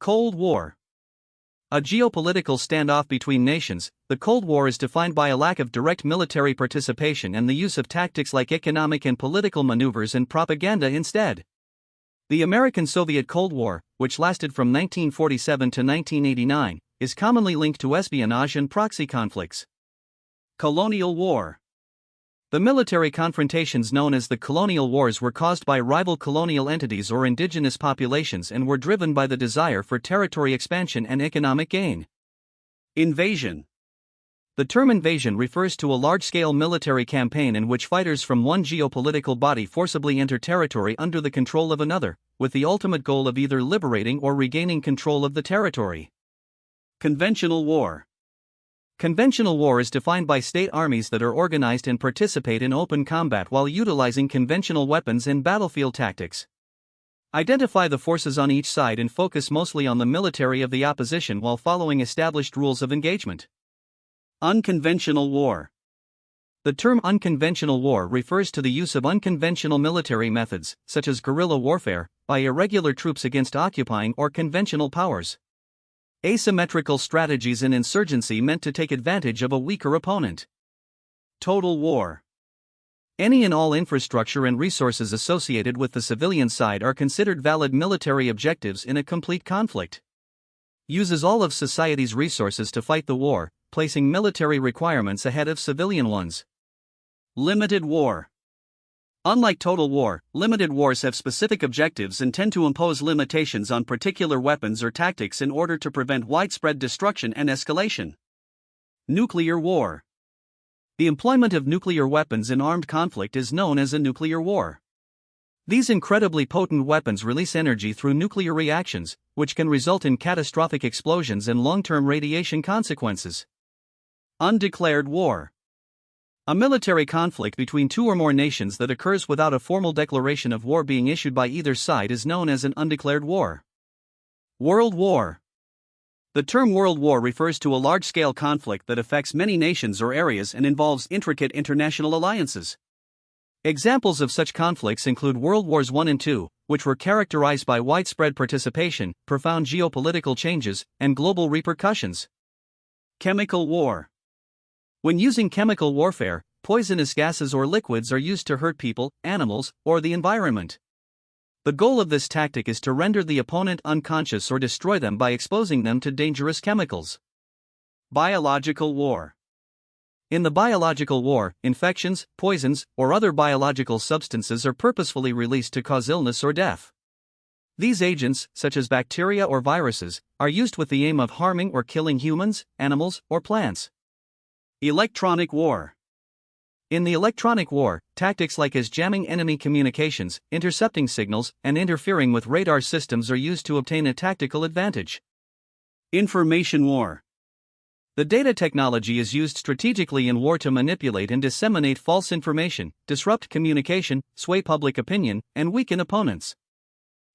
Cold War. A geopolitical standoff between nations, the Cold War is defined by a lack of direct military participation and the use of tactics like economic and political maneuvers and propaganda instead. The American-Soviet Cold War, which lasted from 1947 to 1989, is commonly linked to espionage and proxy conflicts. Colonial War. The military confrontations known as the Colonial Wars were caused by rival colonial entities or indigenous populations and were driven by the desire for territory expansion and economic gain. Invasion. The term invasion refers to a large-scale military campaign in which fighters from one geopolitical body forcibly enter territory under the control of another, with the ultimate goal of either liberating or regaining control of the territory. Conventional War. Conventional war is defined by state armies that are organized and participate in open combat while utilizing conventional weapons and battlefield tactics. Identify the forces on each side and focus mostly on the military of the opposition while following established rules of engagement. Unconventional War. The term unconventional war refers to the use of unconventional military methods, such as guerrilla warfare, by irregular troops against occupying or conventional powers. Asymmetrical strategies in insurgency meant to take advantage of a weaker opponent. Total war. Any and all infrastructure and resources associated with the civilian side are considered valid military objectives in a complete conflict. Uses all of society's resources to fight the war, placing military requirements ahead of civilian ones. Limited war. Unlike total war, limited wars have specific objectives and tend to impose limitations on particular weapons or tactics in order to prevent widespread destruction and escalation. Nuclear war. The employment of nuclear weapons in armed conflict is known as a nuclear war. These incredibly potent weapons release energy through nuclear reactions, which can result in catastrophic explosions and long-term radiation consequences. Undeclared war. A military conflict between two or more nations that occurs without a formal declaration of war being issued by either side is known as an undeclared war. World War. The term World War refers to a large-scale conflict that affects many nations or areas and involves intricate international alliances. Examples of such conflicts include World Wars I and II, which were characterized by widespread participation, profound geopolitical changes, and global repercussions. Chemical War. When using chemical warfare, poisonous gases or liquids are used to hurt people, animals, or the environment. The goal of this tactic is to render the opponent unconscious or destroy them by exposing them to dangerous chemicals. Biological war. In the biological war, infections, poisons, or other biological substances are purposefully released to cause illness or death. These agents, such as bacteria or viruses, are used with the aim of harming or killing humans, animals, or plants. Electronic war. In the electronic war, tactics like jamming enemy communications, intercepting signals, and interfering with radar systems are used to obtain a tactical advantage. Information war. The data technology is used strategically in war to manipulate and disseminate false information, disrupt communication, sway public opinion, and weaken opponents.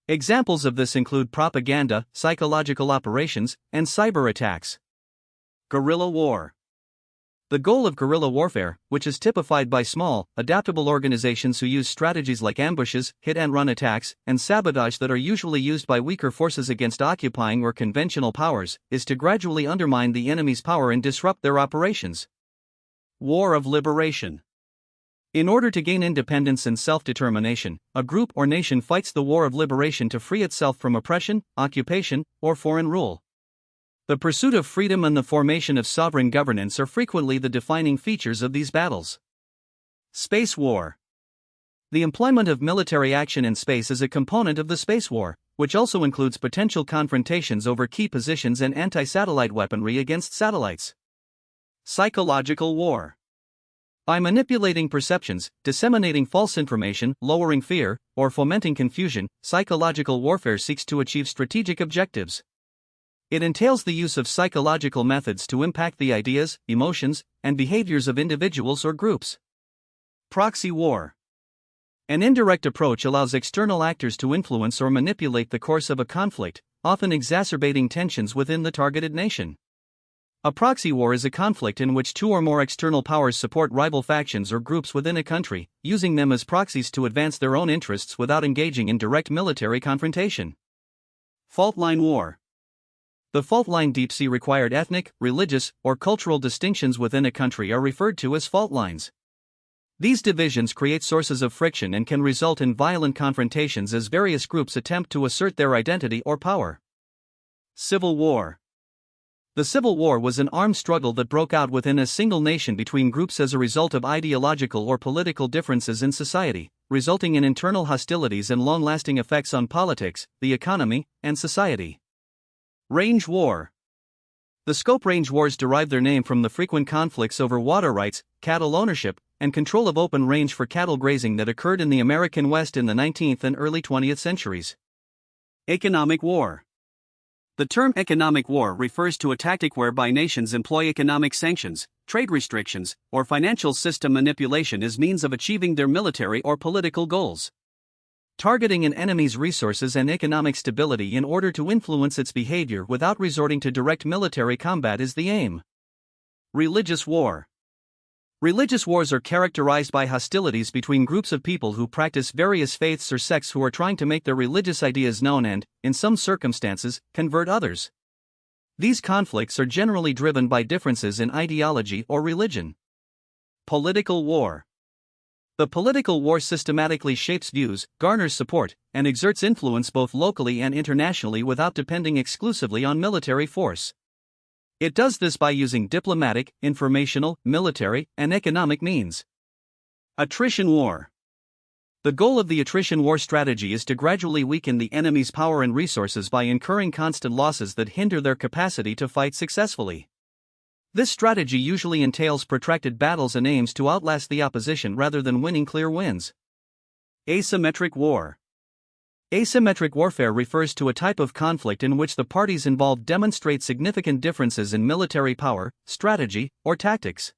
Examples of this include propaganda, psychological operations, and cyber attacks. Guerrilla war. The goal of guerrilla warfare, which is typified by small, adaptable organizations who use strategies like ambushes, hit-and-run attacks, and sabotage that are usually used by weaker forces against occupying or conventional powers, is to gradually undermine the enemy's power and disrupt their operations. War of liberation. In order to gain independence and self-determination, a group or nation fights the war of liberation to free itself from oppression, occupation, or foreign rule. The pursuit of freedom and the formation of sovereign governance are frequently the defining features of these battles. Space war. The employment of military action in space is a component of the space war, which also includes potential confrontations over key positions and anti-satellite weaponry against satellites. Psychological war. By manipulating perceptions, disseminating false information, lowering fear, or fomenting confusion, psychological warfare seeks to achieve strategic objectives. It entails the use of psychological methods to impact the ideas, emotions, and behaviors of individuals or groups. Proxy war. An indirect approach allows external actors to influence or manipulate the course of a conflict, often exacerbating tensions within the targeted nation. A proxy war is a conflict in which two or more external powers support rival factions or groups within a country, using them as proxies to advance their own interests without engaging in direct military confrontation. Fault line war. The fault line deep sea required ethnic, religious, or cultural distinctions within a country are referred to as fault lines. These divisions create sources of friction and can result in violent confrontations as various groups attempt to assert their identity or power. Civil War. The Civil War was an armed struggle that broke out within a single nation between groups as a result of ideological or political differences in society, resulting in internal hostilities and long-lasting effects on politics, the economy, and society. Range War. The scope range wars derive their name from the frequent conflicts over water rights, cattle ownership, and control of open range for cattle grazing that occurred in the American West in the 19th and early 20th centuries. Economic War. The term economic war refers to a tactic whereby nations employ economic sanctions, trade restrictions, or financial system manipulation as means of achieving their military or political goals. Targeting an enemy's resources and economic stability in order to influence its behavior without resorting to direct military combat is the aim. Religious War. Religious wars are characterized by hostilities between groups of people who practice various faiths or sects who are trying to make their religious ideas known and, in some circumstances, convert others. These conflicts are generally driven by differences in ideology or religion. Political War. The political war systematically shapes views, garners support, and exerts influence both locally and internationally without depending exclusively on military force. It does this by using diplomatic, informational, military, and economic means. Attrition War. The goal of the attrition war strategy is to gradually weaken the enemy's power and resources by incurring constant losses that hinder their capacity to fight successfully. This strategy usually entails protracted battles and aims to outlast the opposition rather than winning clear wins. Asymmetric War. Asymmetric warfare refers to a type of conflict in which the parties involved demonstrate significant differences in military power, strategy, or tactics.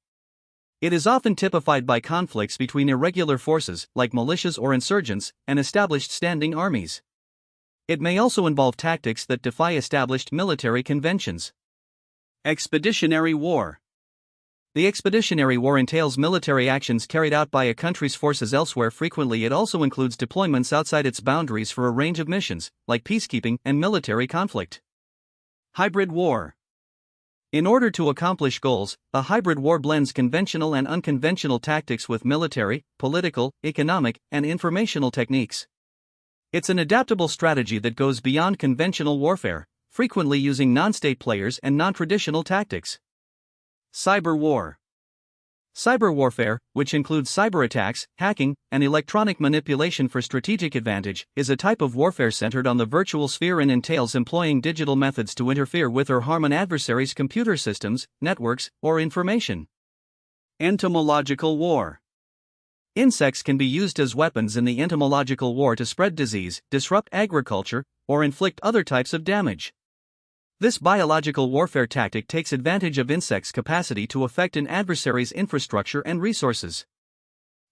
It is often typified by conflicts between irregular forces, like militias or insurgents, and established standing armies. It may also involve tactics that defy established military conventions. Expeditionary War. The Expeditionary War entails military actions carried out by a country's forces elsewhere. Frequently, it also includes deployments outside its boundaries for a range of missions, like peacekeeping and military conflict. Hybrid War. In order to accomplish goals, a hybrid war blends conventional and unconventional tactics with military, political, economic, and informational techniques. It's an adaptable strategy that goes beyond conventional warfare, frequently using non-state players and non-traditional tactics. Cyberwar. Cyber warfare, which includes cyber attacks, hacking, and electronic manipulation for strategic advantage, is a type of warfare centered on the virtual sphere and entails employing digital methods to interfere with or harm an adversary's computer systems, networks, or information. Entomological War. Insects can be used as weapons in the entomological war to spread disease, disrupt agriculture, or inflict other types of damage. This biological warfare tactic takes advantage of insects' capacity to affect an adversary's infrastructure and resources.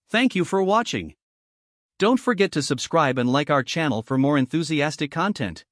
Thank you for watching. Don't forget to subscribe and like our channel for more enthusiastic content.